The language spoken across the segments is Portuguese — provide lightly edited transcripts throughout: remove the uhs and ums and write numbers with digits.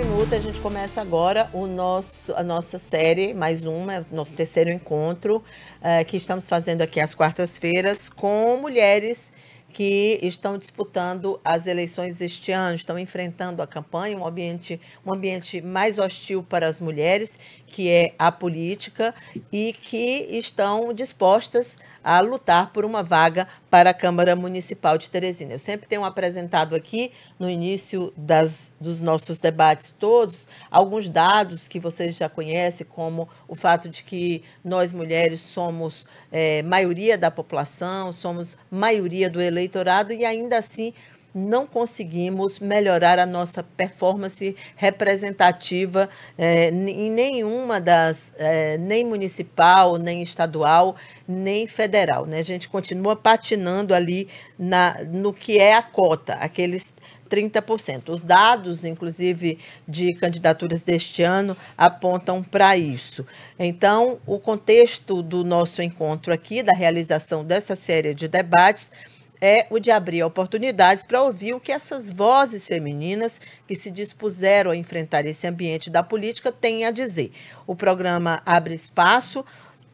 Minuto, a gente começa agora a nossa série, mais uma, nosso terceiro encontro, que estamos fazendo aqui às quartas-feiras com mulheres que estão disputando as eleições este ano, estão enfrentando a campanha, um ambiente mais hostil para as mulheres, que é a política, e que estão dispostas a lutar por uma vaga para a Câmara Municipal de Teresina. Eu sempre tenho apresentado aqui, no início dos nossos debates todos, alguns dados que vocês já conhecem, como o fato de que nós mulheres somos maioria da população, somos maioria do eleitorado e ainda assim não conseguimos melhorar a nossa performance representativa em nenhuma nem municipal, nem estadual, nem federal, né? A gente continua patinando ali no que é a cota, aqueles 30%. Os dados, inclusive, de candidaturas deste ano apontam para isso. Então, o contexto do nosso encontro aqui, da realização dessa série de debates, é o de abrir oportunidades para ouvir o que essas vozes femininas que se dispuseram a enfrentar esse ambiente da política têm a dizer. O programa abre espaço,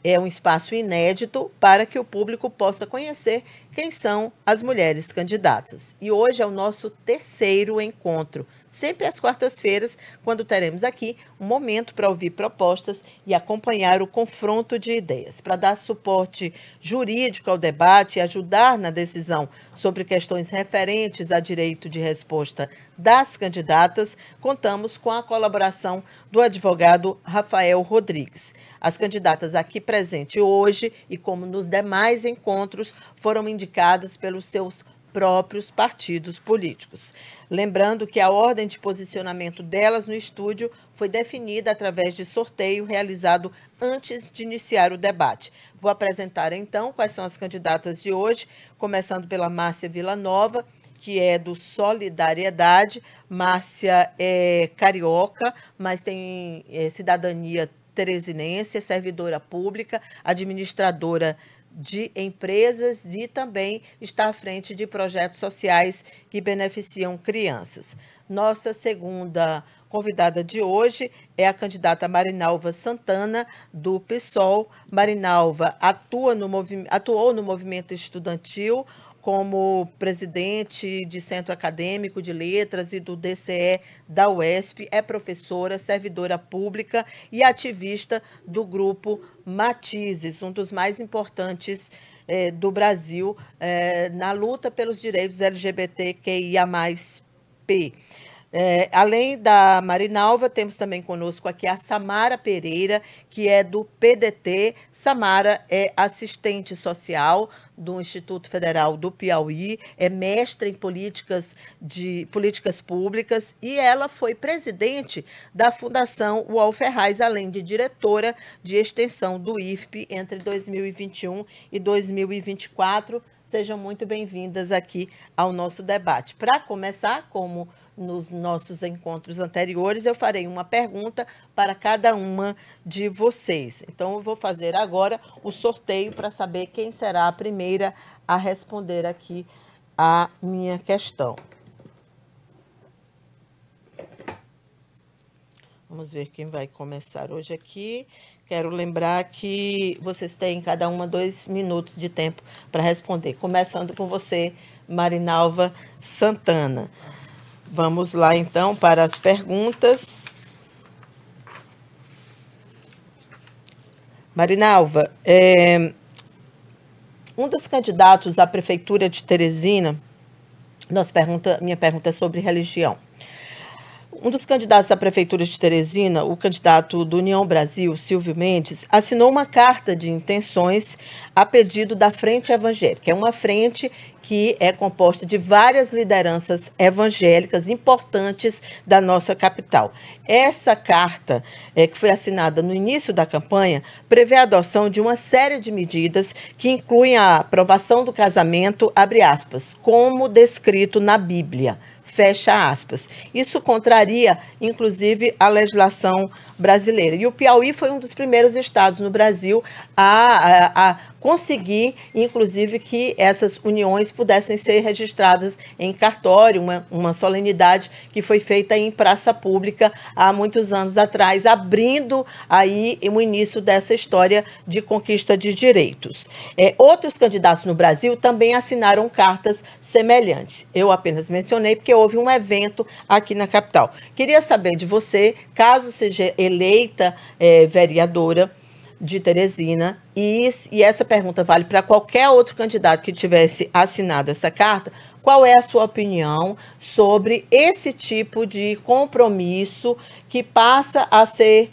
é um espaço inédito para que o público possa conhecer quem são as mulheres candidatas. E hoje é o nosso terceiro encontro, sempre às quartas-feiras, quando teremos aqui um momento para ouvir propostas e acompanhar o confronto de ideias. Para dar suporte jurídico ao debate e ajudar na decisão sobre questões referentes a direito de resposta das candidatas, contamos com a colaboração do advogado Rafael Rodrigues. As candidatas aqui presentes hoje, e como nos demais encontros, foram indicadas pelos seus próprios partidos políticos. Lembrando que a ordem de posicionamento delas no estúdio foi definida através de sorteio realizado antes de iniciar o debate. Vou apresentar, então, quais são as candidatas de hoje, começando pela Márcia Villanova, que é do Solidariedade. Márcia é carioca, mas tem cidadania teresinense, é servidora pública, administradora de empresas e também está à frente de projetos sociais que beneficiam crianças. Nossa segunda convidada de hoje é a candidata Marinalva Santana, do PSOL. Marinalva atuou no movimento estudantil como presidente de Centro Acadêmico de Letras e do DCE da UESP, é professora, servidora pública e ativista do grupo Matizes, um dos mais importantes do Brasil na luta pelos direitos LGBTQIA+P. Além da Marinalva, temos também conosco aqui a Samara Pereira, que é do PDT. Samara é assistente social do Instituto Federal do Piauí, é mestra em políticas públicas e ela foi presidente da Fundação UOL Ferraz, além de diretora de extensão do IFP entre 2021 e 2024. Sejam muito bem-vindas aqui ao nosso debate. Para começar, como nos nossos encontros anteriores, eu farei uma pergunta para cada uma de vocês. Então, eu vou fazer agora o sorteio para saber quem será a primeira a responder aqui a minha questão. Vamos ver quem vai começar hoje aqui. Quero lembrar que vocês têm cada uma 2 minutos de tempo para responder. Começando com você, Marinalva Santana. Vamos lá, então, para as perguntas. Marinalva, um dos candidatos à Prefeitura de Teresina, minha pergunta é sobre religião. Um dos candidatos à Prefeitura de Teresina, o candidato do União Brasil, Silvio Mendes, assinou uma carta de intenções a pedido da Frente Evangélica. É uma frente que é composta de várias lideranças evangélicas importantes da nossa capital. Essa carta, que foi assinada no início da campanha, prevê a adoção de uma série de medidas que incluem a aprovação do casamento, abre aspas, como descrito na Bíblia, fecha aspas. Isso contraria, inclusive, a legislação brasileira. E o Piauí foi um dos primeiros estados no Brasil a conseguir, inclusive, que essas uniões pudessem ser registradas em cartório, uma solenidade que foi feita em praça pública há muitos anos atrás, abrindo aí o início dessa história de conquista de direitos. Outros candidatos no Brasil também assinaram cartas semelhantes. Eu apenas mencionei porque houve um evento aqui na capital. Queria saber de você, caso seja eleita vereadora de Teresina, e essa pergunta vale para qualquer outro candidato que tivesse assinado essa carta, qual é a sua opinião sobre esse tipo de compromisso que passa a ser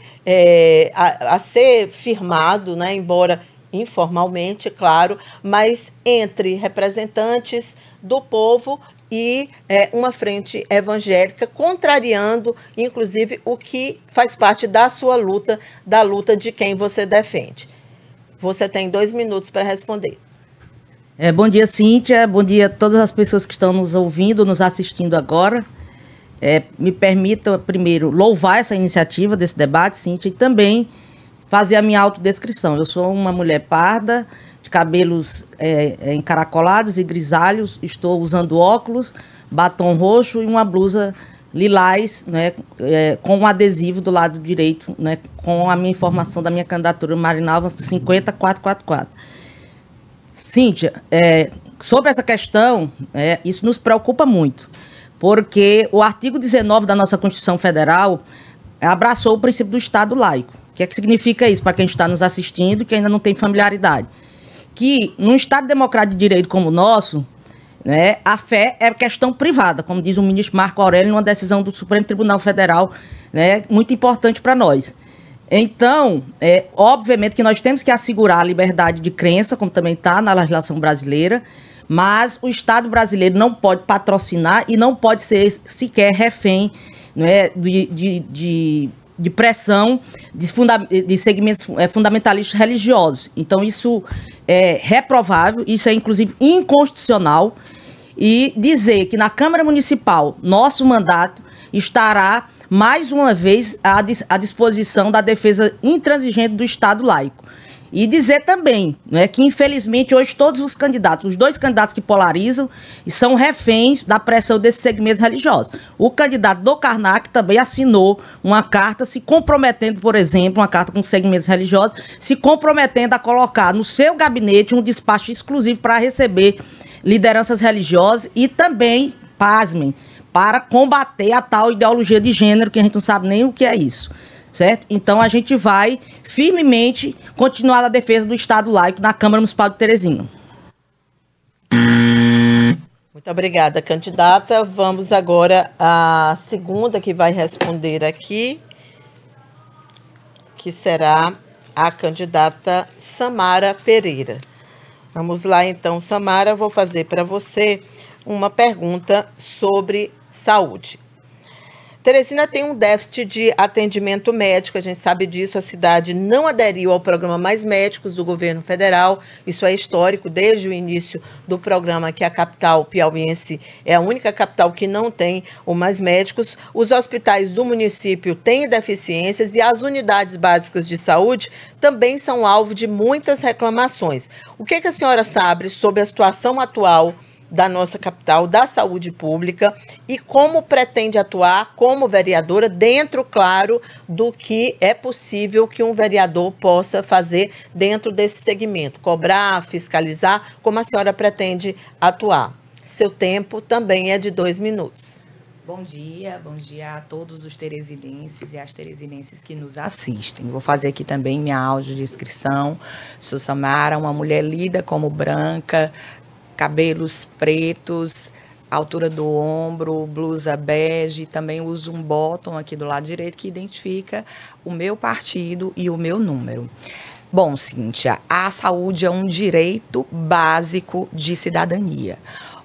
firmado, né, embora informalmente, claro, mas entre representantes do povo e uma frente evangélica, contrariando, inclusive, o que faz parte da sua luta, da luta de quem você defende. Você tem 2 minutos para responder. Bom dia, Cíntia. Bom dia a todas as pessoas que estão nos ouvindo, nos assistindo agora. Me permita, primeiro, louvar essa iniciativa desse debate, Cíntia, e também fazer a minha autodescrição. Eu sou uma mulher parda, de cabelos encaracolados e grisalhos, estou usando óculos, batom roxo e uma blusa lilás, né, com um adesivo do lado direito, né, com a minha informação da minha candidatura Marinalva 50444. Cíntia, sobre essa questão, isso nos preocupa muito, porque o artigo 19 da nossa Constituição Federal abraçou o princípio do Estado laico. O que é que significa isso para quem está nos assistindo e que ainda não tem familiaridade? Que num Estado democrático de direito como o nosso, né, a fé é questão privada, como diz o ministro Marco Aurélio, numa decisão do Supremo Tribunal Federal, né, muito importante para nós. Então, obviamente que nós temos que assegurar a liberdade de crença, como também está na legislação brasileira, mas o Estado brasileiro não pode patrocinar e não pode ser sequer refém, né, de pressão de segmentos fundamentalistas religiosos. Então, isso é reprovável, isso é, inclusive, inconstitucional. E dizer que na Câmara Municipal, nosso mandato estará, mais uma vez, à disposição da defesa intransigente do Estado laico. E dizer também, né, que, infelizmente, hoje todos os candidatos, os 2 candidatos que polarizam, são reféns da pressão desses segmentos religiosos. O candidato do Karnak também assinou uma carta se comprometendo, por exemplo, uma carta com segmentos religiosos, se comprometendo a colocar no seu gabinete um despacho exclusivo para receber lideranças religiosas e também, pasmem, para combater a tal ideologia de gênero, que a gente não sabe nem o que é isso. Certo? Então, a gente vai firmemente continuar na defesa do Estado laico na Câmara Municipal de Teresina. Muito obrigada, candidata. Vamos agora à segunda que vai responder aqui, que será a candidata Samara Pereira. Vamos lá, então, Samara, vou fazer para você uma pergunta sobre saúde. Teresina tem um déficit de atendimento médico, a gente sabe disso, a cidade não aderiu ao programa Mais Médicos do governo federal, isso é histórico, desde o início do programa, que a capital piauiense é a única capital que não tem o Mais Médicos. Os hospitais do município têm deficiências e as unidades básicas de saúde também são alvo de muitas reclamações. O que a senhora sabe sobre a situação atual da nossa capital, da saúde pública, e como pretende atuar como vereadora dentro, claro, do que é possível que um vereador possa fazer dentro desse segmento, cobrar, fiscalizar, como a senhora pretende atuar. Seu tempo também é de 2 minutos. Bom dia a todos os teresinenses e as teresinenses que nos assistem. Vou fazer aqui também minha audiodescrição. Sou Samara, uma mulher lida como branca, cabelos pretos, altura do ombro, blusa bege, também uso um bottom aqui do lado direito que identifica o meu partido e o meu número. Bom, Cíntia, a saúde é um direito básico de cidadania.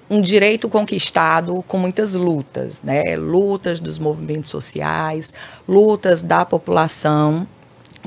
Um direito conquistado com muitas lutas, né? Lutas dos movimentos sociais, lutas da população.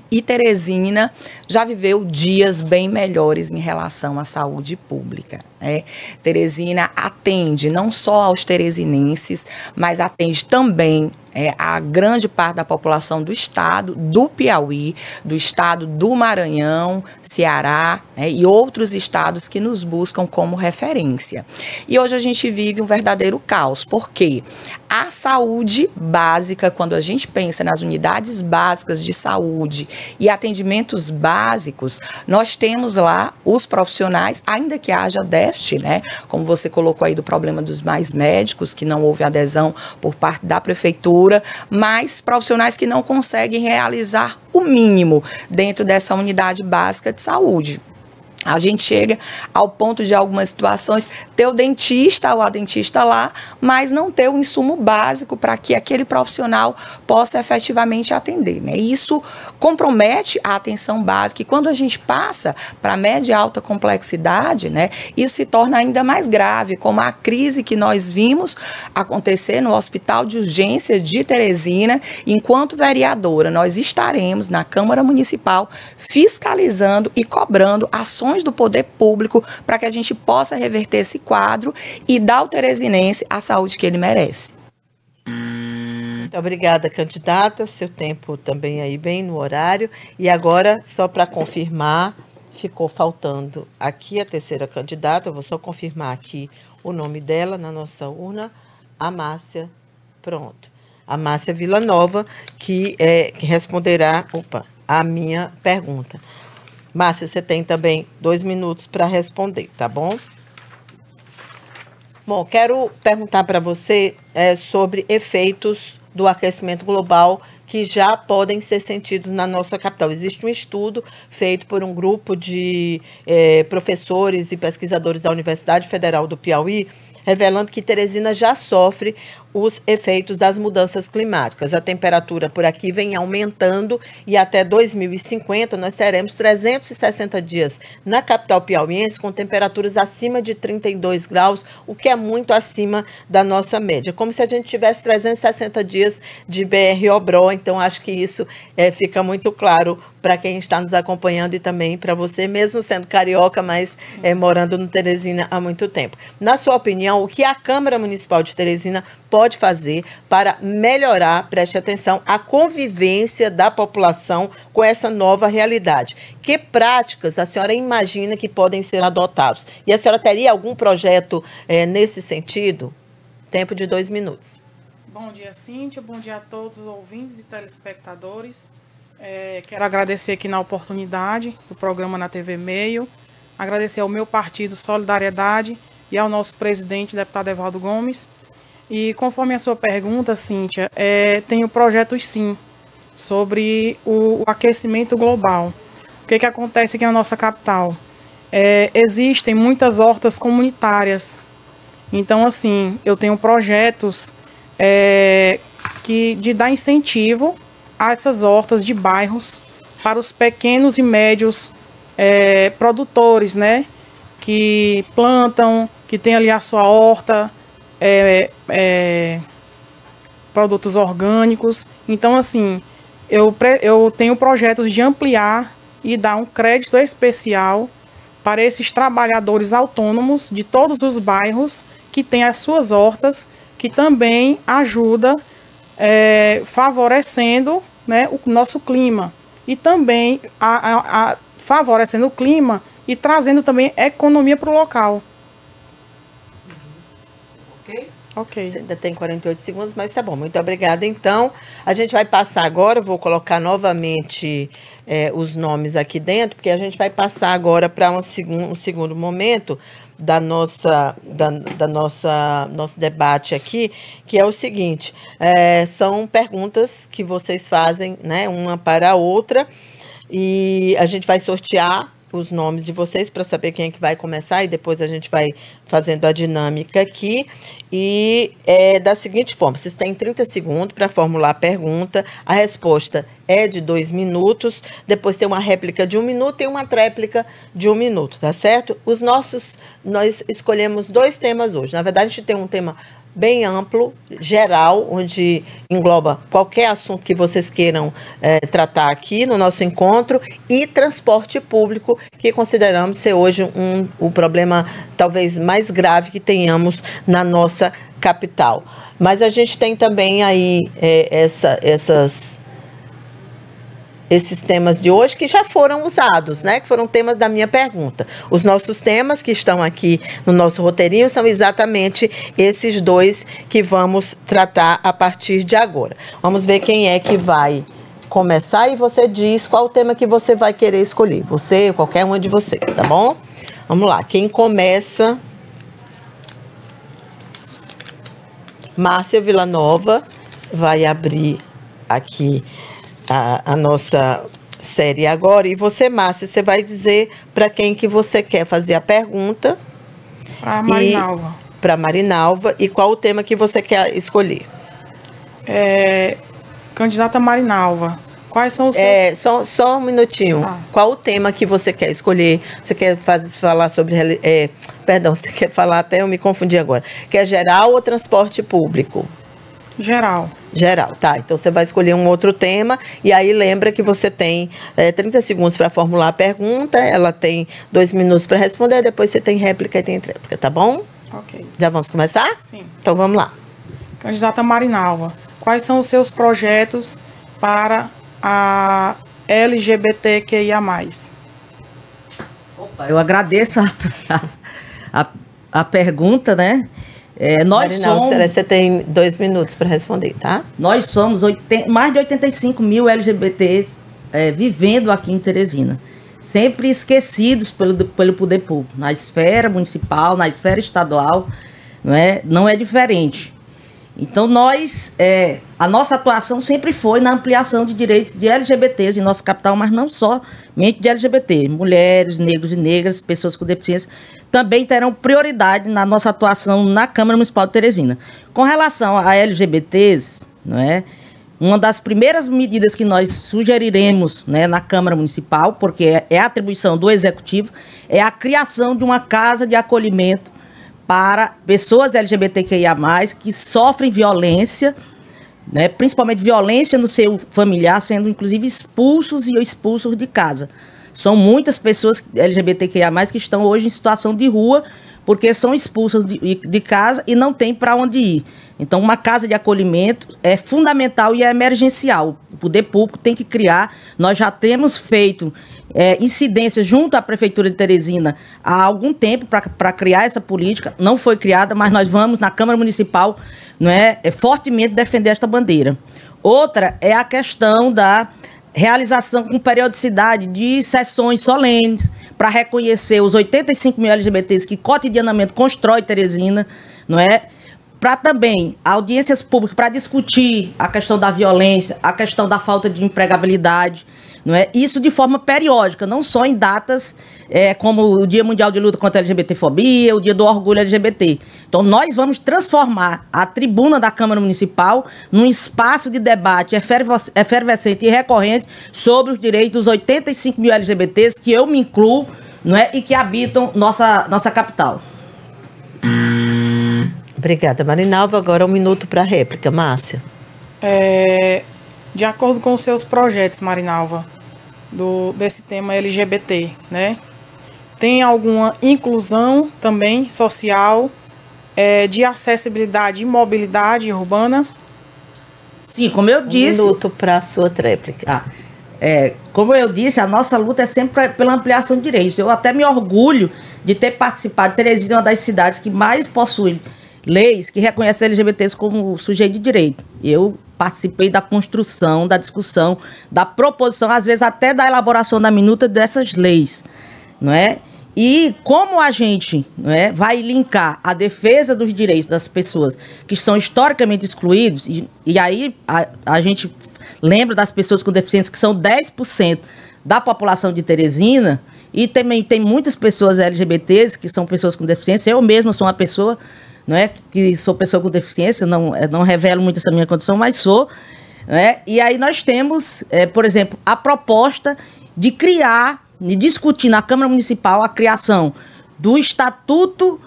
E Teresina já viveu dias bem melhores em relação à saúde pública, né? Teresina atende não só aos teresinenses, mas atende também a grande parte da população do estado do Piauí, do estado do Maranhão, Ceará, né, e outros estados que nos buscam como referência. E hoje a gente vive um verdadeiro caos, porque a saúde básica, quando a gente pensa nas unidades básicas de saúde e atendimentos básicos, nós temos lá os profissionais, ainda que haja déficit, né, como você colocou aí do problema dos mais médicos, que não houve adesão por parte da prefeitura, mas profissionais que não conseguem realizar o mínimo dentro dessa unidade básica de saúde. A gente chega ao ponto de algumas situações ter o dentista ou a dentista lá, mas não ter o insumo básico para que aquele profissional possa efetivamente atender, né? E isso compromete a atenção básica, e quando a gente passa para média e alta complexidade, né, isso se torna ainda mais grave, como a crise que nós vimos acontecer no Hospital de Urgência de Teresina. Enquanto vereadora, nós estaremos na Câmara Municipal fiscalizando e cobrando ações do poder público para que a gente possa reverter esse quadro e dar ao teresinense a saúde que ele merece. Muito obrigada, candidata. Seu tempo também aí bem no horário. E agora, só para confirmar, ficou faltando aqui a terceira candidata. Eu vou só confirmar aqui o nome dela na nossa urna. A Márcia, pronto. A Márcia Villanova, que responderá a minha pergunta. Márcia, você tem também 2 minutos para responder, tá bom? Bom, quero perguntar para você sobre efeitos do aquecimento global que já podem ser sentidos na nossa capital. Existe um estudo feito por um grupo de professores e pesquisadores da Universidade Federal do Piauí, revelando que Teresina já sofre os efeitos das mudanças climáticas. A temperatura por aqui vem aumentando e até 2050 nós teremos 360 dias na capital piauiense com temperaturas acima de 32 graus, o que é muito acima da nossa média. Como se a gente tivesse 360 dias de BR-Obró, então acho que isso fica muito claro para quem está nos acompanhando e também para você, mesmo sendo carioca, mas morando no Teresina há muito tempo. Na sua opinião, o que a Câmara Municipal de Teresina pode fazer para melhorar, preste atenção, a convivência da população com essa nova realidade? Que práticas a senhora imagina que podem ser adotadas? E a senhora teria algum projeto nesse sentido? Tempo de 2 minutos. Bom dia, Cíntia. Bom dia a todos os ouvintes e telespectadores. Quero agradecer aqui na oportunidade do programa na TV Meio, agradecer ao meu partido Solidariedade e ao nosso presidente, deputado Evaldo Gomes. E conforme a sua pergunta, Cíntia, tenho projetos sim sobre o aquecimento global. O que acontece aqui na nossa capital? Existem muitas hortas comunitárias. Então, assim, eu tenho projetos de dar incentivo a essas hortas de bairros para os pequenos e médios produtores, né? Que plantam, que tem ali a sua horta, produtos orgânicos. Então, assim, eu tenho projetos de ampliar e dar um crédito especial para esses trabalhadores autônomos de todos os bairros que têm as suas hortas, que também ajuda favorecendo, né, o nosso clima. E também favorecendo o clima e trazendo também economia para o local. Ok. Você ainda tem 48 segundos, mas tá bom. Muito obrigada. Então, a gente vai passar agora, vou colocar novamente os nomes aqui dentro, porque a gente vai passar agora para um segundo momento da nosso debate aqui, que é o seguinte, são perguntas que vocês fazem, né, uma para a outra, e a gente vai sortear os nomes de vocês para saber quem é que vai começar, e depois a gente vai fazendo a dinâmica aqui. E da seguinte forma, vocês têm 30 segundos para formular a pergunta, a resposta é de 2 minutos, depois tem uma réplica de 1 minuto e uma tréplica de 1 minuto, tá certo? Nós escolhemos 2 temas hoje. Na verdade, a gente tem um tema bem amplo, geral, onde engloba qualquer assunto que vocês queiram tratar aqui no nosso encontro, e transporte público, que consideramos ser hoje o problema talvez mais grave que tenhamos na nossa nossa capital. Mas a gente tem também aí esses temas de hoje que já foram usados, né? Que foram temas da minha pergunta. Os nossos temas que estão aqui no nosso roteirinho são exatamente esses dois que vamos tratar a partir de agora. Vamos ver quem é que vai começar e você diz qual o tema que você vai querer escolher. Você ou qualquer uma de vocês, tá bom? Vamos lá. Quem começa? Márcia Villanova vai abrir aqui a nossa série agora. E você, Márcia, você vai dizer para quem que você quer fazer a pergunta. Para a Marinalva. Para Marinalva. E qual o tema que você quer escolher? Candidata Marinalva, quais são os seus... Só um minutinho. Qual o tema que você quer escolher? Você quer falar sobre... Perdão, você quer falar, até eu me confundi agora. Quer geral ou transporte público? Geral. Geral, tá. Então você vai escolher um outro tema e aí lembra que você tem 30 segundos para formular a pergunta, ela tem 2 minutos para responder, depois você tem réplica e tem tréplica, tá bom? Ok. Já vamos começar? Sim. Então vamos lá. Candidata Marinalva, quais são os seus projetos para a LGBTQIA+. Opa, eu agradeço a pergunta, né? Você tem 2 minutos para responder, tá? Nós somos mais de 85 mil LGBTs vivendo aqui em Teresina. Sempre esquecidos pelo poder público. Na esfera municipal, na esfera estadual, não é diferente. Então, a nossa atuação sempre foi na ampliação de direitos de LGBTs em nossa capital, mas não somente de LGBT. Mulheres, negros e negras, pessoas com deficiência, também terão prioridade na nossa atuação na Câmara Municipal de Teresina. Com relação a LGBTs, uma das primeiras medidas que nós sugeriremos na Câmara Municipal, porque é a atribuição do Executivo, é a criação de uma casa de acolhimento para pessoas LGBTQIA+, que sofrem violência, principalmente violência no seio familiar, sendo inclusive expulsos de casa. São muitas pessoas LGBTQIA+, que estão hoje em situação de rua, porque são expulsas de casa e não tem para onde ir. Então, uma casa de acolhimento é fundamental e é emergencial. O poder público tem que criar. Nós já temos feito incidências junto à Prefeitura de Teresina há algum tempo para criar essa política. Não foi criada, mas nós vamos, na Câmara Municipal, fortemente defender esta bandeira. Outra é a questão da realização com periodicidade de sessões solenes para reconhecer os 85 mil LGBTs que cotidianamente constroem Teresina, para também audiências públicas para discutir a questão da violência, a questão da falta de empregabilidade, isso de forma periódica, não só em datas como o Dia Mundial de Luta contra a LGBTfobia, o Dia do Orgulho LGBT. Então, nós vamos transformar a tribuna da Câmara Municipal num espaço de debate efervescente e recorrente sobre os direitos dos 85 mil LGBTs, que eu me incluo, e que habitam nossa capital. Obrigada, Marinalva. Agora 1 minuto para a réplica. Márcia. De acordo com os seus projetos, Marinalva, desse tema LGBT, tem alguma inclusão também social, de acessibilidade e mobilidade urbana? Sim, como eu disse... 1 minuto para a sua réplica. Como eu disse, a nossa luta é sempre pela ampliação de direitos. Eu até me orgulho de ter participado. Teresina é uma das cidades que mais possui leis que reconhecem LGBTs como sujeito de direito. Eu participei da construção, da discussão, da proposição, às vezes até da elaboração da minuta dessas leis, E como a gente vai linkar a defesa dos direitos das pessoas que são historicamente excluídos, e aí a gente lembra das pessoas com deficiência, que são 10% da população de Teresina, e também tem muitas pessoas LGBTs que são pessoas com deficiência. Eu mesma sou uma pessoa, que sou pessoa com deficiência, não revelo muito essa minha condição, mas sou. E aí nós temos, por exemplo, a proposta de criar, de discutir na Câmara Municipal a criação do Estatuto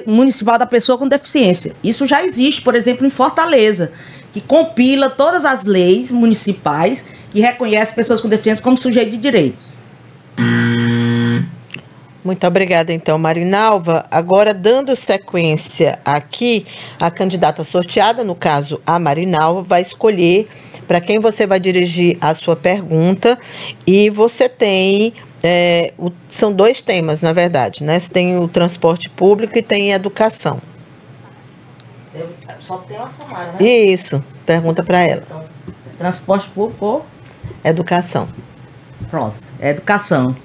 Municipal da Pessoa com Deficiência. Isso já existe, por exemplo, em Fortaleza, que compila todas as leis municipais que reconhecem pessoas com deficiência como sujeito de direitos. Muito obrigada, então, Marinalva. Agora, dando sequência aqui, a candidata sorteada, no caso a Marinalva, vai escolher para quem você vai dirigir a sua pergunta, e você tem, são 2 temas, na verdade, né? Você tem o transporte público e tem educação. Só tem uma Samara, né? Isso, pergunta para ela. Então, transporte público ou? Educação. Pronto, educação.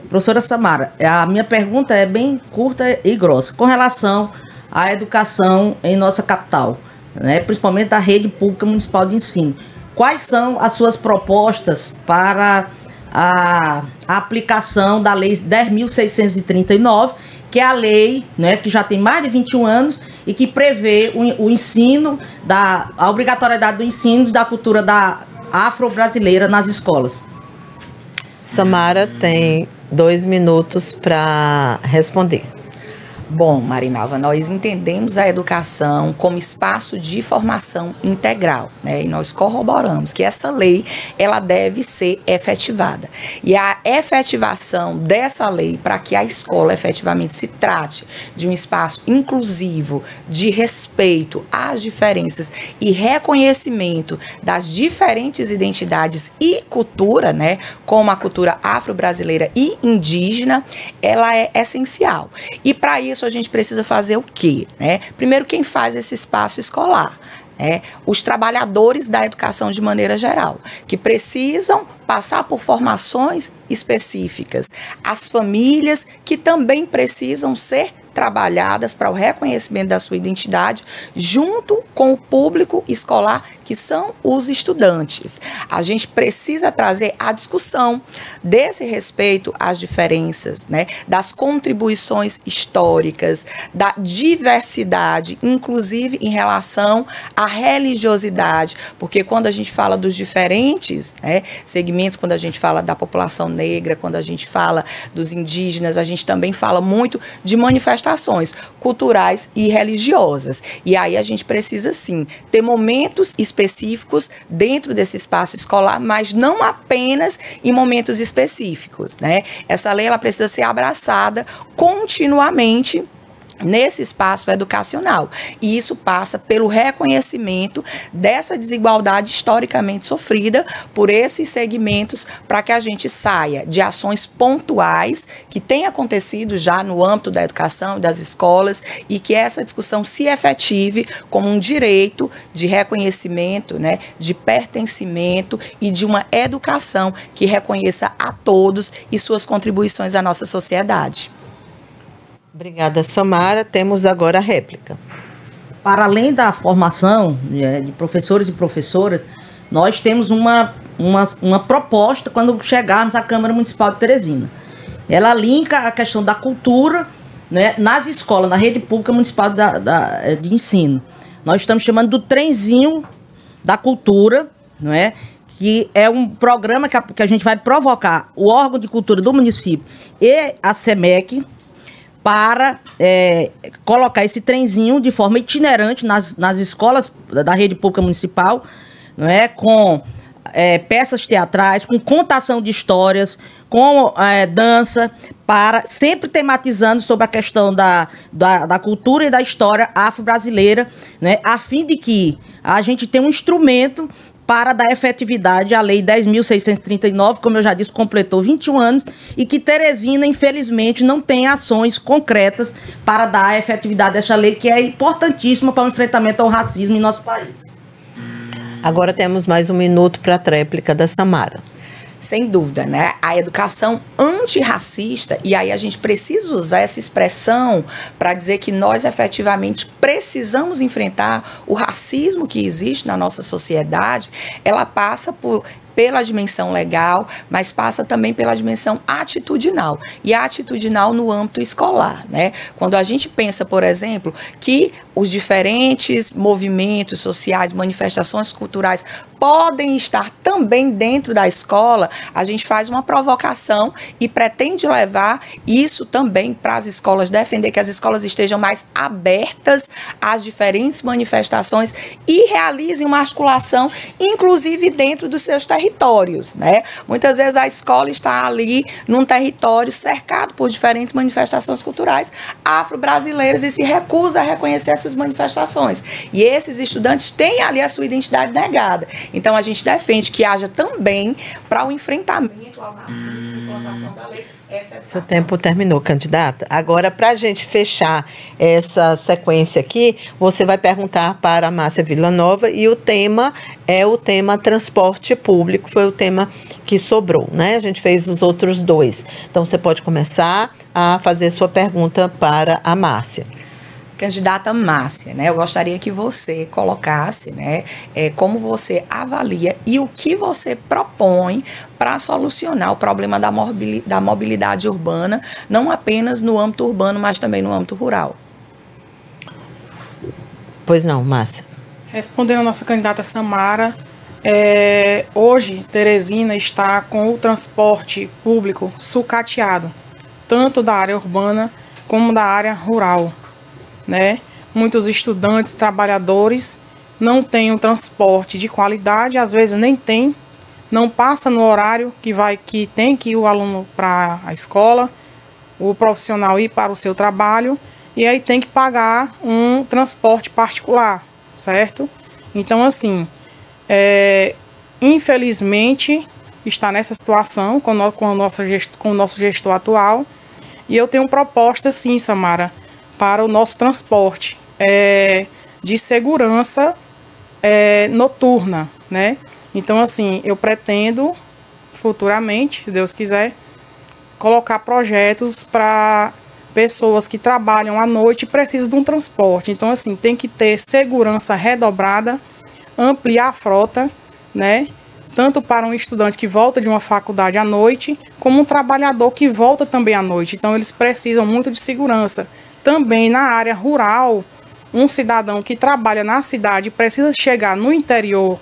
Professora Samara, a minha pergunta é bem curta e grossa, com relação à educação em nossa capital, né, principalmente da rede pública municipal de ensino. Quais são as suas propostas para a aplicação da Lei 10.639, que é a lei, né, que já tem mais de 21 anos e que prevê o ensino, a obrigatoriedade do ensino da cultura afro-brasileira nas escolas? Samara tem 2 minutos para responder. Bom, Marinalva, nós entendemos a educação como espaço de formação integral, né? E nós corroboramos que essa lei, ela deve ser efetivada. E a efetivação dessa lei, para que a escola efetivamente se trate de um espaço inclusivo, de respeito às diferenças e reconhecimento das diferentes identidades e cultura, né? Como a cultura afro-brasileira e indígena, ela é essencial. E para isso, a gente precisa fazer o quê, né? Primeiro, quem faz esse espaço escolar? Os trabalhadores da educação de maneira geral, que precisam passar por formações específicas. As famílias que também precisam ser trabalhadas para o reconhecimento da sua identidade, junto com o público escolar, que são os estudantes. A gente precisa trazer a discussão desse respeito às diferenças, né, das contribuições históricas, da diversidade, inclusive em relação à religiosidade, porque quando a gente fala dos diferentes, né, segmentos, quando a gente fala da população negra, quando a gente fala dos indígenas, a gente também fala muito de manifestações culturais e religiosas. E aí a gente precisa, sim, ter momentos específicos dentro desse espaço escolar, mas não apenas em momentos específicos, né? Essa lei, ela precisa ser abraçada continuamente nesse espaço educacional. E isso passa pelo reconhecimento dessa desigualdade historicamente sofrida por esses segmentos, para que a gente saia de ações pontuais que têm acontecido já no âmbito da educação e das escolas, e que essa discussão se efetive como um direito de reconhecimento, né, de pertencimento e de uma educação que reconheça a todos e suas contribuições à nossa sociedade. Obrigada, Samara. Temos agora a réplica. Para além da formação de professores e professoras, nós temos uma proposta quando chegarmos à Câmara Municipal de Teresina. Ela linka a questão da cultura, né, nas escolas, na rede pública municipal de ensino. Nós estamos chamando do trenzinho da cultura, não é? Que é um programa que a gente vai provocar o órgão de cultura do município e a SEMEC, para colocar esse trenzinho de forma itinerante nas escolas da rede pública municipal, não é? Com peças teatrais, com contação de histórias, com dança, sempre tematizando sobre a questão da cultura e da história afro-brasileira, né? A fim de que a gente tenha um instrumento para dar efetividade à Lei 10.639, como eu já disse, completou 21 anos, e que Teresina, infelizmente, não tem ações concretas para dar efetividade dessa lei, que é importantíssima para o enfrentamento ao racismo em nosso país. Agora temos mais 1 minuto para a tréplica da Samara. Sem dúvida, né? A educação antirracista, e aí a gente precisa usar essa expressão para dizer que nós efetivamente precisamos enfrentar o racismo que existe na nossa sociedade. Ela passa pela dimensão legal, mas passa também pela dimensão atitudinal, e atitudinal no âmbito escolar, né? Quando a gente pensa, por exemplo, que os diferentes movimentos sociais, manifestações culturais podem estar também dentro da escola, a gente faz uma provocação e pretende levar isso também para as escolas, defender que as escolas estejam mais abertas às diferentes manifestações e realizem uma articulação, inclusive dentro dos seus territórios. territórios, né? Muitas vezes a escola está ali num território cercado por diferentes manifestações culturais afro-brasileiras e se recusa a reconhecer essas manifestações. E esses estudantes têm ali a sua identidade negada. Então, a gente defende que haja também para o enfrentamento ao racismo e implantação da lei. Seu tempo terminou, candidata. Agora, para a gente fechar essa sequência aqui, você vai perguntar para a Márcia Villanova e o tema é o tema transporte público, foi o tema que sobrou, né? A gente fez os outros dois. Então, você pode começar a fazer sua pergunta para a Márcia. Candidata Márcia, né? Eu gostaria que você colocasse, né, como você avalia e o que você propõe para solucionar o problema da mobilidade urbana, não apenas no âmbito urbano, mas também no âmbito rural. Pois não, Márcia. Respondendo a nossa candidata Samara, hoje Teresina está com o transporte público sucateado, tanto da área urbana como da área rural, né? Muitos estudantes, trabalhadores não têm um transporte de qualidade, às vezes nem tem, não passa no horário que tem que ir o aluno para a escola, o profissional ir para o seu trabalho, e aí tem que pagar um transporte particular, certo? Então, assim, infelizmente, está nessa situação com o nosso gestor atual, e eu tenho proposta, sim, Samara, para o nosso transporte de segurança noturna, né? Então, assim, eu pretendo futuramente, se Deus quiser, colocar projetos para pessoas que trabalham à noite e precisam de um transporte. Então, assim, tem que ter segurança redobrada, ampliar a frota, né? Tanto para um estudante que volta de uma faculdade à noite, como um trabalhador que volta também à noite. Então, eles precisam muito de segurança. Também na área rural, um cidadão que trabalha na cidade precisa chegar no interior,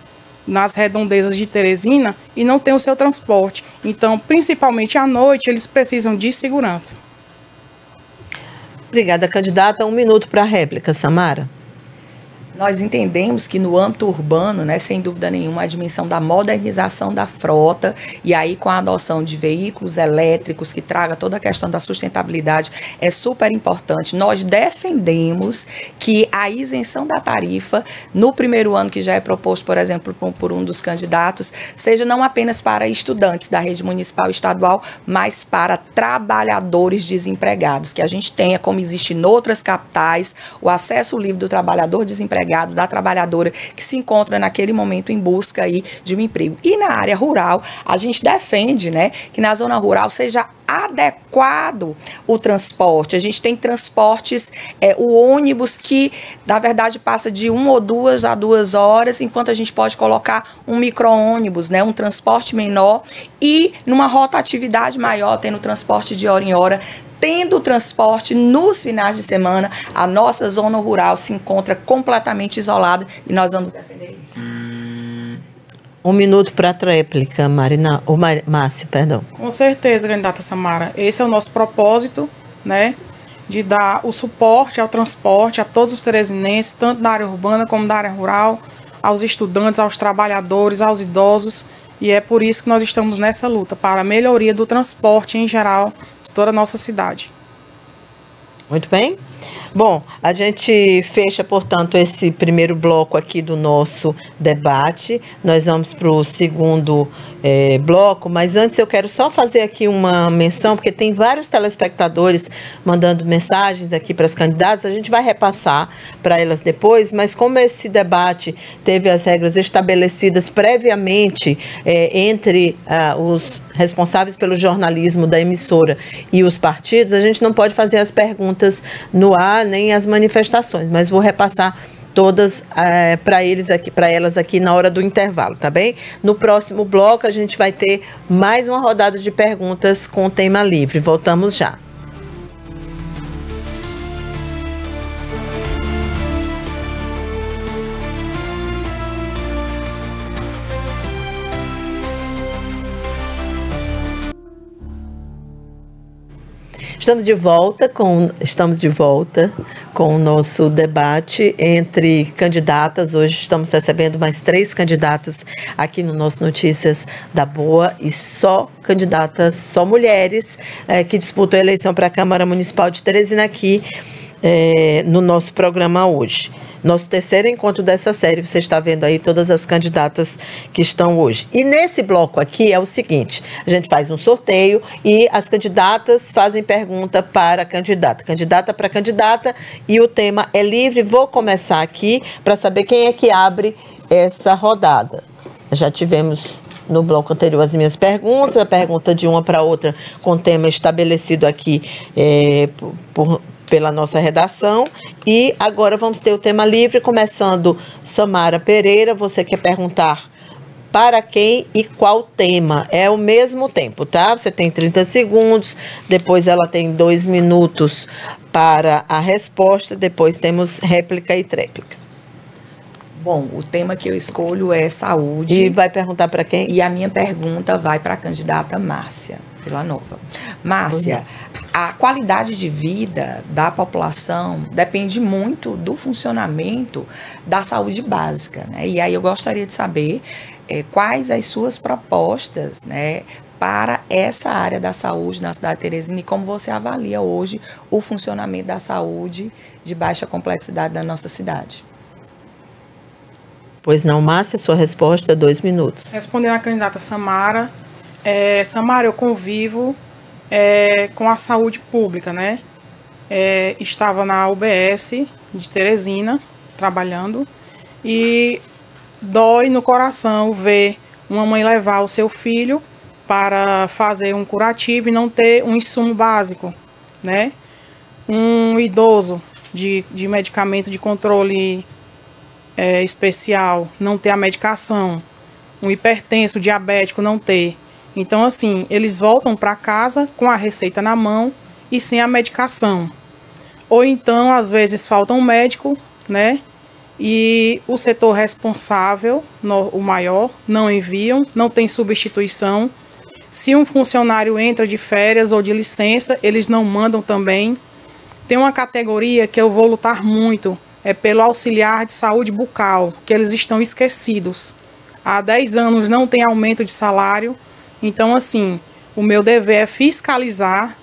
nas redondezas de Teresina, e não tem o seu transporte. Então, principalmente à noite, eles precisam de segurança. Obrigada, candidata. 1 minuto para a réplica, Samara. Nós entendemos que no âmbito urbano, né, sem dúvida nenhuma, a dimensão da modernização da frota e aí com a adoção de veículos elétricos que traga toda a questão da sustentabilidade é super importante. Nós defendemos que a isenção da tarifa no primeiro ano, que já é proposto, por exemplo, por um dos candidatos, seja não apenas para estudantes da rede municipal e estadual, mas para trabalhadores desempregados, que a gente tenha, como existe em outras capitais, o acesso livre do trabalhador desempregado, da trabalhadora que se encontra naquele momento em busca aí de um emprego. E na área rural, a gente defende, né, que na zona rural seja adequado o transporte. A gente tem transportes, o ônibus que, na verdade, passa de 1 ou 2 a 2 horas, enquanto a gente pode colocar um micro-ônibus, né, um transporte menor e numa rotatividade maior, tendo transporte de hora em hora, tendo transporte nos finais de semana. A nossa zona rural se encontra completamente isolada e nós vamos defender isso. 1 minuto para a réplica, Márcia, perdão. Com certeza, candidata Samara. Esse é o nosso propósito, né? De dar o suporte ao transporte a todos os teresinenses, tanto da área urbana como da área rural, aos estudantes, aos trabalhadores, aos idosos. E é por isso que nós estamos nessa luta, para a melhoria do transporte em geral de toda a nossa cidade. Muito bem. Bom, a gente fecha, portanto, esse primeiro bloco aqui do nosso debate. Nós vamos para o segundo bloco, mas antes eu quero só fazer aqui uma menção, porque tem vários telespectadores mandando mensagens aqui para as candidatas. A gente vai repassar para elas depois, mas como esse debate teve as regras estabelecidas previamente entre os responsáveis pelo jornalismo da emissora e os partidos, a gente não pode fazer as perguntas no ar, nem as manifestações, mas vou repassar todas para elas aqui na hora do intervalo, tá bem? No próximo bloco a gente vai ter mais uma rodada de perguntas com tema livre. Voltamos já. Estamos de volta com o nosso debate entre candidatas. Hoje estamos recebendo mais 3 candidatas aqui no nosso Notícias da Boa e só candidatas, só mulheres que disputam a eleição para a Câmara Municipal de Teresina aqui no nosso programa hoje. Nosso terceiro encontro dessa série, você está vendo aí todas as candidatas que estão hoje. E nesse bloco aqui é o seguinte, a gente faz um sorteio e as candidatas fazem pergunta para a candidata para candidata, e o tema é livre. Vou começar aqui para saber quem é que abre essa rodada. Já tivemos no bloco anterior as minhas perguntas, a pergunta de uma para outra com tema estabelecido aqui pela nossa redação, e agora vamos ter o tema livre, começando Samara Pereira. Você quer perguntar para quem e qual tema? É o mesmo tempo, tá? Você tem 30 segundos, depois ela tem 2 minutos para a resposta, depois temos réplica e tréplica. Bom, o tema que eu escolho é saúde. E vai perguntar para quem? E a minha pergunta vai para a candidata Márcia Villanova. Márcia, a qualidade de vida da população depende muito do funcionamento da saúde básica, né? E aí eu gostaria de saber quais as suas propostas, né, para essa área da saúde na cidade de Teresina e como você avalia hoje o funcionamento da saúde de baixa complexidade da nossa cidade. Pois não, Márcia, sua resposta, 2 minutos. Respondendo à candidata Samara, Samara, eu convivo com a saúde pública, né? Estava na UBS de Teresina, trabalhando, e dói no coração ver uma mãe levar o seu filho para fazer um curativo e não ter um insumo básico, né? Um idoso de medicamento de controle especial, não ter a medicação, um hipertenso, diabético, não ter. Então, assim, eles voltam para casa com a receita na mão e sem a medicação. Ou então, às vezes, falta um médico, né? E o setor responsável, o maior, não enviam, não tem substituição. Se um funcionário entra de férias ou de licença, eles não mandam também. Tem uma categoria que eu vou lutar muito, pelo auxiliar de saúde bucal, que eles estão esquecidos. Há 10 anos não tem aumento de salário. Então, assim, o meu dever é fiscalizar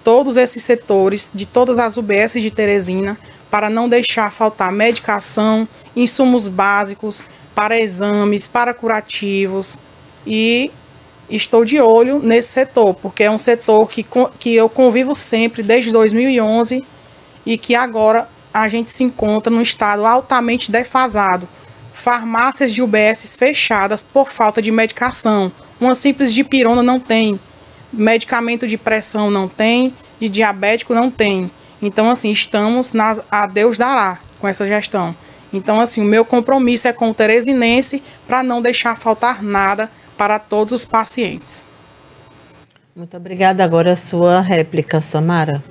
todos esses setores de todas as UBS de Teresina para não deixar faltar medicação, insumos básicos para exames, para curativos. E estou de olho nesse setor, porque é um setor que eu convivo sempre desde 2011 e que agora a gente se encontra num estado altamente defasado. Farmácias de UBS fechadas por falta de medicação. Uma simples dipirona não tem, medicamento de pressão não tem, de diabético não tem. Então, assim, estamos a Deus dará com essa gestão. Então, assim, o meu compromisso é com o teresinense para não deixar faltar nada para todos os pacientes. Muito obrigada. Agora a sua réplica, Samara.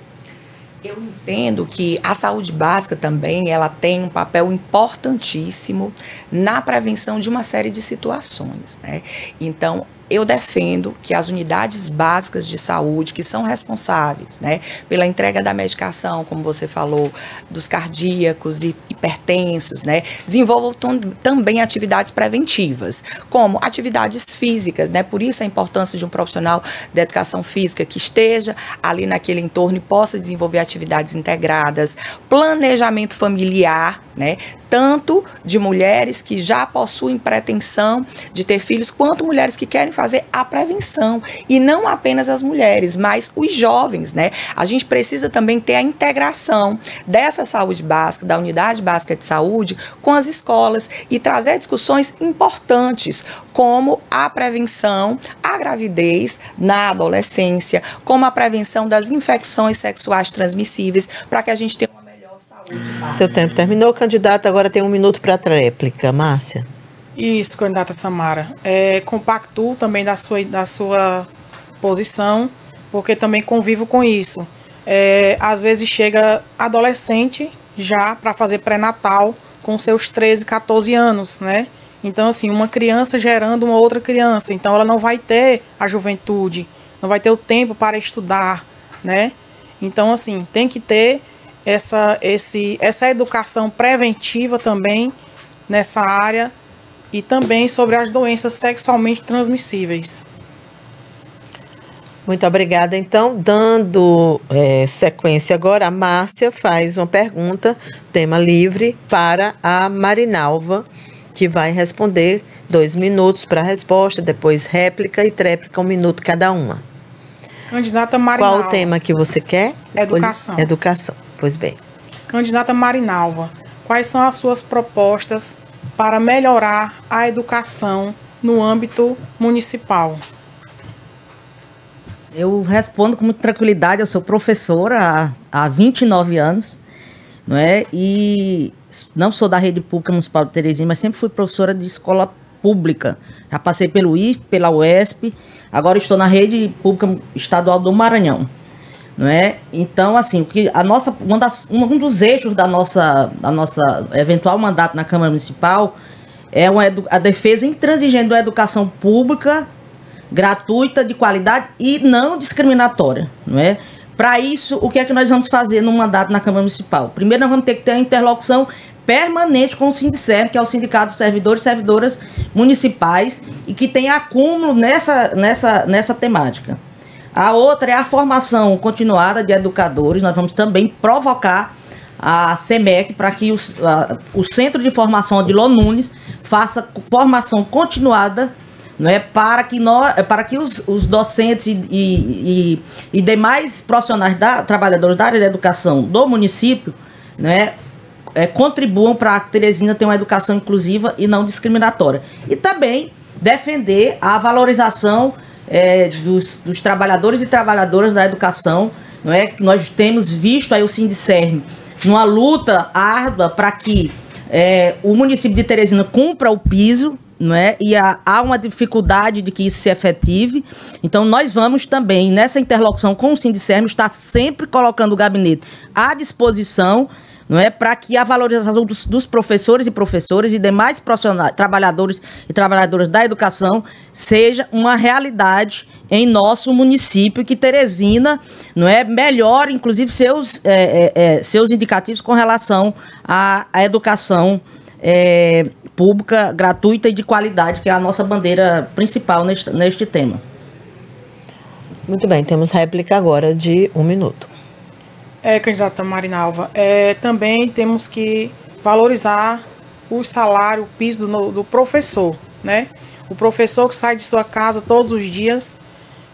Eu entendo que a saúde básica também, ela tem um papel importantíssimo na prevenção de uma série de situações, né? Então, eu defendo que as unidades básicas de saúde, que são responsáveis, né, pela entrega da medicação, como você falou, dos cardíacos e hipertensos, né, desenvolvam também atividades preventivas, como atividades físicas, né, por isso a importância de um profissional de educação física que esteja ali naquele entorno e possa desenvolver atividades integradas, planejamento familiar, né, tanto de mulheres que já possuem pretensão de ter filhos, quanto mulheres que querem fazer a prevenção. E não apenas as mulheres, mas os jovens, né? A gente precisa também ter a integração dessa saúde básica, da unidade básica de saúde, com as escolas e trazer discussões importantes, como a prevenção à gravidez na adolescência, como a prevenção das infecções sexuais transmissíveis, para que a gente tenha uma melhor saúde. Seu tempo terminou, candidata. Agora tem 1 minuto para a tréplica. Márcia. Isso, candidata Samara. Compactuo também da sua posição, porque também convivo com isso. Às vezes chega adolescente já para fazer pré-natal com seus 13, 14 anos, né? Então, assim, uma criança gerando uma outra criança. Então, ela não vai ter a juventude, não vai ter o tempo para estudar, né? Então, assim, tem que ter essa educação preventiva também nessa área e também sobre as doenças sexualmente transmissíveis. Muito obrigada. Então, dando sequência agora, a Márcia faz uma pergunta, tema livre, para a Marinalva, que vai responder 2 minutos para a resposta, depois réplica e tréplica, 1 minuto cada uma. Candidata Marinalva. Qual o tema que você quer? Educação. Educação. Pois bem. Candidata Marinalva, quais são as suas propostas para melhorar a educação no âmbito municipal? Eu respondo com muita tranquilidade. Eu sou professora há 29 anos, não é? E não sou da rede pública municipal de Teresina, mas sempre fui professora de escola pública. Já passei pelo IFE, pela UESP, agora estou na rede pública estadual do Maranhão, não é? Então, assim, o que um dos eixos da nossa eventual mandato na Câmara Municipal é a defesa intransigente da educação pública, gratuita, de qualidade e não discriminatória, não é? Para isso, o que é que nós vamos fazer no mandato na Câmara Municipal? Primeiro, nós vamos ter que ter uma interlocução permanente com o Sindicerm, que é o Sindicato de Servidores e Servidoras Municipais, e que tem acúmulo nessa temática. A outra é a formação continuada de educadores. Nós vamos também provocar a CEMEC para que o Centro de Formação de Lô Nunes faça formação continuada, não é, para que os docentes e demais profissionais trabalhadores da área da educação do município, né, contribuam para que Teresina tenha uma educação inclusiva e não discriminatória. E também defender a valorização dos trabalhadores e trabalhadoras da educação, não é? Nós temos visto aí o Sindicerm numa luta árdua para que o município de Teresina cumpra o piso, não é? E há uma dificuldade de que isso se efetive. Então, nós vamos também, nessa interlocução com o Sindicerm, estar sempre colocando o gabinete à disposição, não é, para que a valorização dos professores e professoras e demais profissionais, trabalhadores e trabalhadoras da educação seja uma realidade em nosso município, e que Teresina, não é, melhore, inclusive, seus indicativos com relação à educação pública, gratuita e de qualidade, que é a nossa bandeira principal neste tema. Muito bem, temos réplica agora de 1 minuto. Candidata Marinalva, também temos que valorizar o salário, o piso do professor, né? O professor que sai de sua casa todos os dias,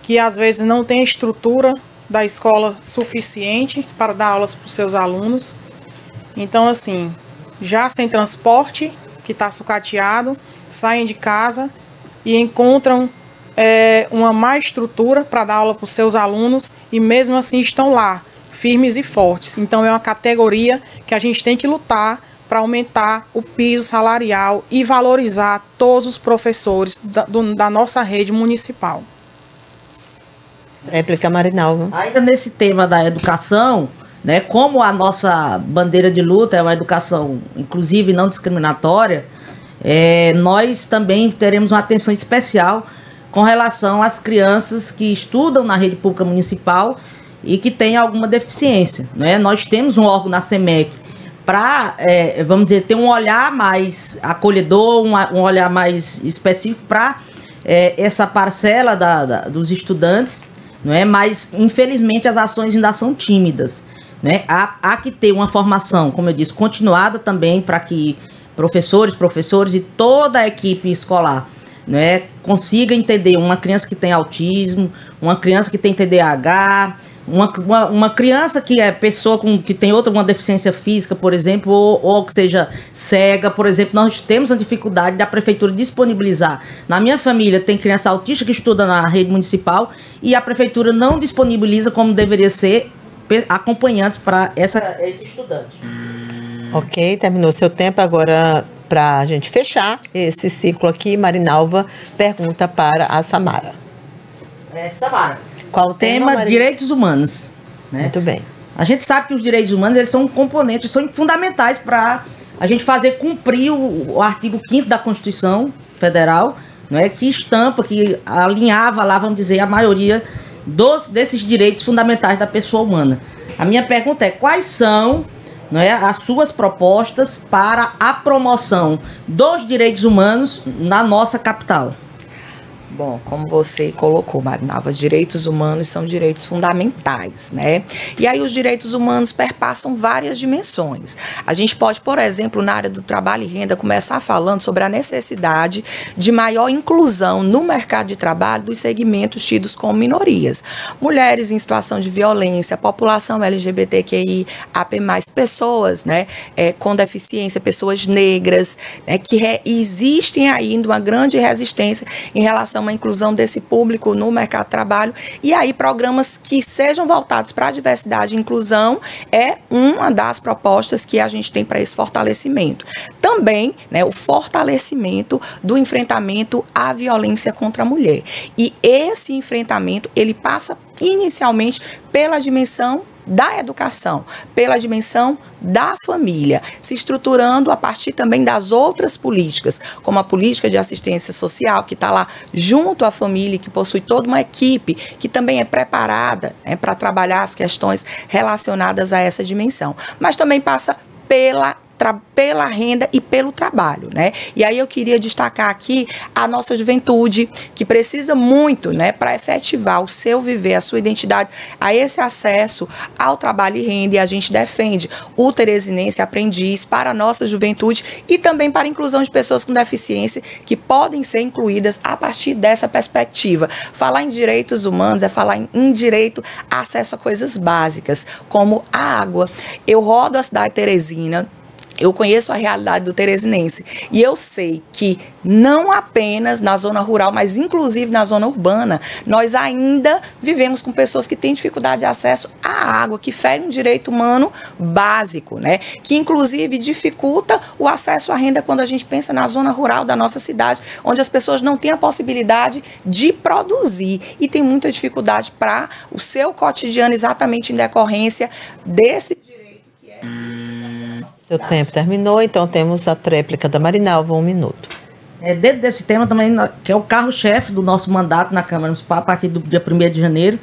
que às vezes não tem a estrutura da escola suficiente para dar aulas para os seus alunos. Então, assim, já sem transporte, que está sucateado, saem de casa e encontram uma má estrutura para dar aula para os seus alunos e mesmo assim estão lá, firmes e fortes. Então é uma categoria que a gente tem que lutar para aumentar o piso salarial e valorizar todos os professores da nossa rede municipal. Réplica Marinalva. Ainda nesse tema da educação, né, como a nossa bandeira de luta é uma educação inclusiva e não discriminatória, nós também teremos uma atenção especial com relação às crianças que estudam na rede pública municipal e que têm alguma deficiência, né? Nós temos um órgão na CEMEC para, vamos dizer, ter um olhar mais acolhedor, um olhar mais específico para essa parcela dos estudantes, não é? Mas, infelizmente, as ações ainda são tímidas, né? Há que ter uma formação, como eu disse, continuada também para que professores e toda a equipe escolar, né, consiga entender uma criança que tem autismo, uma criança que tem TDAH, uma criança que é pessoa que tem uma deficiência física, por exemplo, ou que seja cega, por exemplo. Nós temos a dificuldade da prefeitura disponibilizar. Na minha família tem criança autista que estuda na rede municipal e a prefeitura não disponibiliza como deveria ser acompanhantes para esse estudante. Ok, terminou seu tempo. Agora, para a gente fechar esse ciclo aqui, Marinalva pergunta para a Samara. Samara, qual o tema? Direitos humanos. Né? Muito bem. A gente sabe que os direitos humanos, eles são componentes, são fundamentais para a gente fazer cumprir o artigo 5º da Constituição Federal, né, que estampa, que alinhava lá, vamos dizer, a maioria desses direitos fundamentais da pessoa humana. A minha pergunta é: quais são, não é, as suas propostas para a promoção dos direitos humanos na nossa capital? Bom, como você colocou, Marinalva, direitos humanos são direitos fundamentais, né? E aí os direitos humanos perpassam várias dimensões. A gente pode, por exemplo, na área do trabalho e renda, começar falando sobre a necessidade de maior inclusão no mercado de trabalho dos segmentos tidos como minorias. Mulheres em situação de violência, população LGBTQI, AP+, pessoas, né, com deficiência, pessoas negras, né, que existem ainda uma grande resistência em relação à inclusão desse público no mercado de trabalho. E aí programas que sejam voltados para a diversidade e inclusão é uma das propostas que a gente tem para esse fortalecimento. Também, né, o fortalecimento do enfrentamento à violência contra a mulher. E esse enfrentamento, ele passa inicialmente pela dimensão da educação, pela dimensão da família, se estruturando a partir também das outras políticas, como a política de assistência social, que está lá junto à família, que possui toda uma equipe que também é preparada, né, para trabalhar as questões relacionadas a essa dimensão. Mas também passa pela renda e pelo trabalho, né? E aí eu queria destacar aqui a nossa juventude, que precisa muito, né, para efetivar o seu viver, a sua identidade, a esse acesso ao trabalho e renda. E a gente defende o Teresinense Aprendiz para a nossa juventude e também para a inclusão de pessoas com deficiência que podem ser incluídas a partir dessa perspectiva. Falar em direitos humanos é falar em direito a acesso a coisas básicas, como a água. Eu rodo a cidade de Teresina, eu conheço a realidade do teresinense e eu sei que não apenas na zona rural, mas inclusive na zona urbana, nós ainda vivemos com pessoas que têm dificuldade de acesso à água, que fere um direito humano básico, né? Que inclusive dificulta o acesso à renda quando a gente pensa na zona rural da nossa cidade, onde as pessoas não têm a possibilidade de produzir e tem muita dificuldade para o seu cotidiano, exatamente em decorrência desse direito que é... Seu tempo terminou, então temos a tréplica da Marinalva, 1 minuto. Dentro desse tema também, que é o carro-chefe do nosso mandato na Câmara Municipal, a partir do dia 1º de janeiro,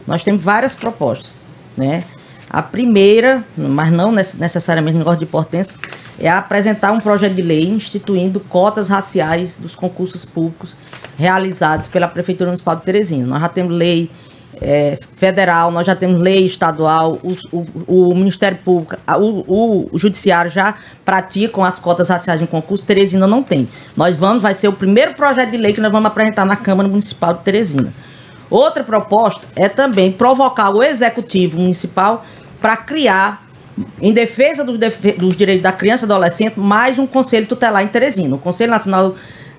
nós temos várias propostas, né? A primeira, mas não necessariamente negócio de importância, é apresentar um projeto de lei instituindo cotas raciais dos concursos públicos realizados pela Prefeitura Municipal de Teresina. Nós já temos lei federal, nós já temos lei estadual, o Ministério Público, o Judiciário já praticam as cotas raciais em concurso. Teresina não tem. Vai ser o primeiro projeto de lei que nós vamos apresentar na Câmara Municipal de Teresina. Outra proposta é também provocar o Executivo Municipal para criar, em defesa dos direitos da criança e do adolescente, mais um Conselho Tutelar em Teresina. O Conselho Nacional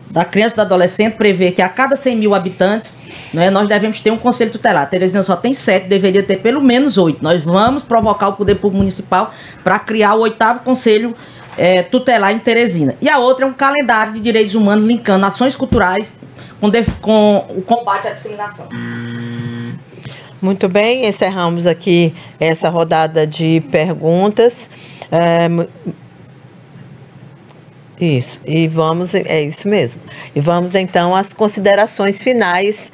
da Criança e do Adolescente prevê que a cada 100 mil habitantes, né, nós devemos ter um Conselho Tutelar. Teresina só tem 7, deveria ter pelo menos 8. Nós vamos provocar o Poder Público Municipal para criar o 8º Conselho Tutelar em Teresina. E a outra é um calendário de direitos humanos linkando ações culturais com o combate à discriminação. Muito bem, encerramos aqui essa rodada de perguntas. Isso, e vamos, é isso mesmo. E vamos então às considerações finais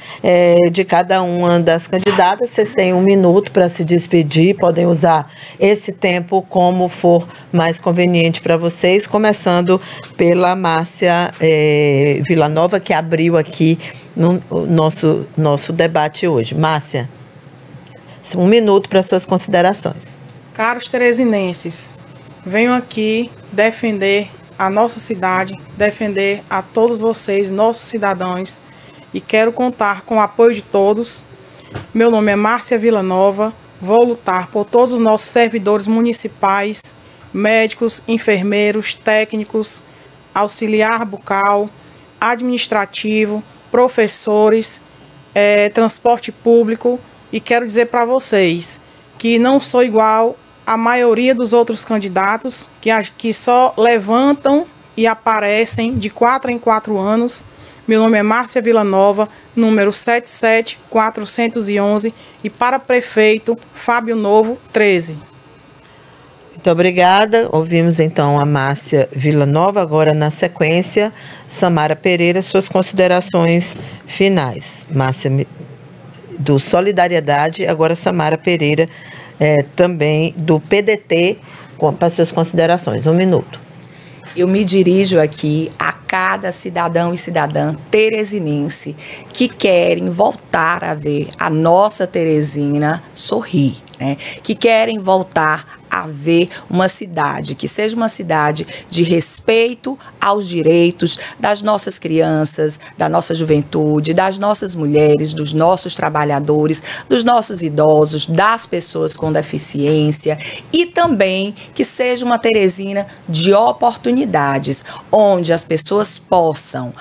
de cada uma das candidatas. Vocês têm 1 minuto para se despedir, podem usar esse tempo como for mais conveniente para vocês, começando pela Márcia Villanova, que abriu aqui no nosso debate hoje. Márcia, 1 minuto para suas considerações. Caros teresinenses, venho aqui defender a nossa cidade, defender a todos vocês, nossos cidadãos, e quero contar com o apoio de todos. Meu nome é Márcia Villanova, vou lutar por todos os nossos servidores municipais, médicos, enfermeiros, técnicos, auxiliar bucal, administrativo, professores, transporte público, e quero dizer para vocês que não sou igual a maioria dos outros candidatos que só levantam e aparecem de 4 em 4 anos. Meu nome é Márcia Villanova, número 77411, e para prefeito, Fábio Novo, 13. Muito obrigada. Ouvimos então a Márcia Villanova. Agora, na sequência, Samara Pereira, suas considerações finais. Márcia do Solidariedade, agora Samara Pereira, também do PDT, para suas considerações. 1 minuto. Eu me dirijo aqui a cada cidadão e cidadã teresinense que querem voltar a ver a nossa Teresina sorrir, né? Que querem voltar a ver uma cidade que seja uma cidade de respeito aos direitos das nossas crianças, da nossa juventude, das nossas mulheres, dos nossos trabalhadores, dos nossos idosos, das pessoas com deficiência, e também que seja uma Teresina de oportunidades, onde as pessoas possam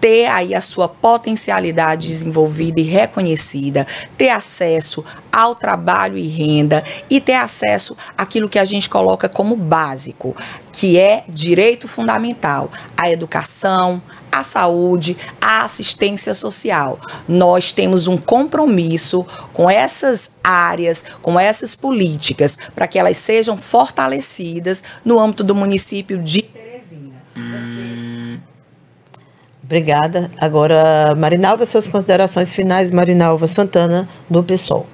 ter aí a sua potencialidade desenvolvida e reconhecida, ter acesso ao trabalho e renda e ter acesso àquilo que a gente coloca como básico, que é direito fundamental, a educação, a saúde, a assistência social. Nós temos um compromisso com essas áreas, com essas políticas, para que elas sejam fortalecidas no âmbito do município de Teresina. Obrigada. Agora, Marinalva, suas considerações finais. Marinalva Santana, do PSOL.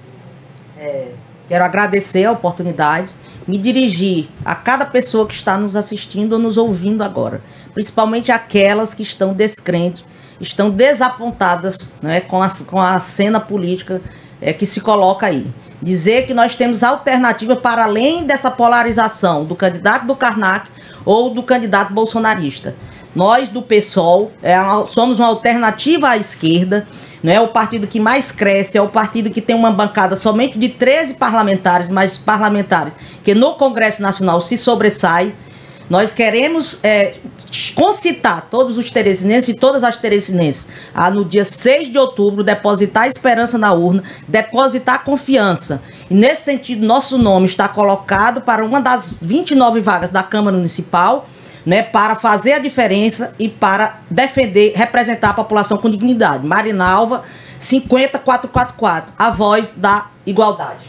Quero agradecer a oportunidade, me dirigir a cada pessoa que está nos assistindo ou nos ouvindo agora, principalmente aquelas que estão descrentes, estão desapontadas, né, com a cena política que se coloca aí. Dizer que nós temos alternativa para além dessa polarização do candidato do Karnak ou do candidato bolsonarista. Nós, do PSOL, somos uma alternativa à esquerda, não é o partido que mais cresce, é o partido que tem uma bancada somente de 13 parlamentares, mas parlamentares que no Congresso Nacional se sobressai. Nós queremos concitar todos os teresinenses e todas as teresinenses a, no dia 6 de outubro, depositar esperança na urna, depositar confiança. E, nesse sentido, nosso nome está colocado para uma das 29 vagas da Câmara Municipal, né, para fazer a diferença e para defender, representar a população com dignidade. Marinalva 50444, a voz da igualdade.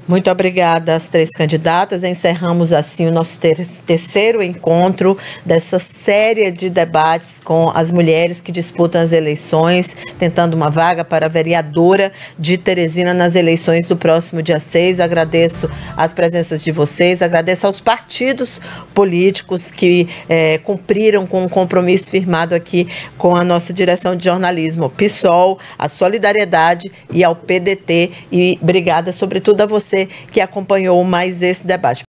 Muito obrigada às 3 candidatas. Encerramos assim o nosso terceiro encontro dessa série de debates com as mulheres que disputam as eleições, tentando uma vaga para a vereadora de Teresina nas eleições do próximo dia 6. Agradeço as presenças de vocês, agradeço aos partidos políticos que cumpriram com um compromisso firmado aqui com a nossa direção de jornalismo, ao PSOL, à Solidariedade e ao PDT. E obrigada, sobretudo, a você que acompanhou mais esse debate.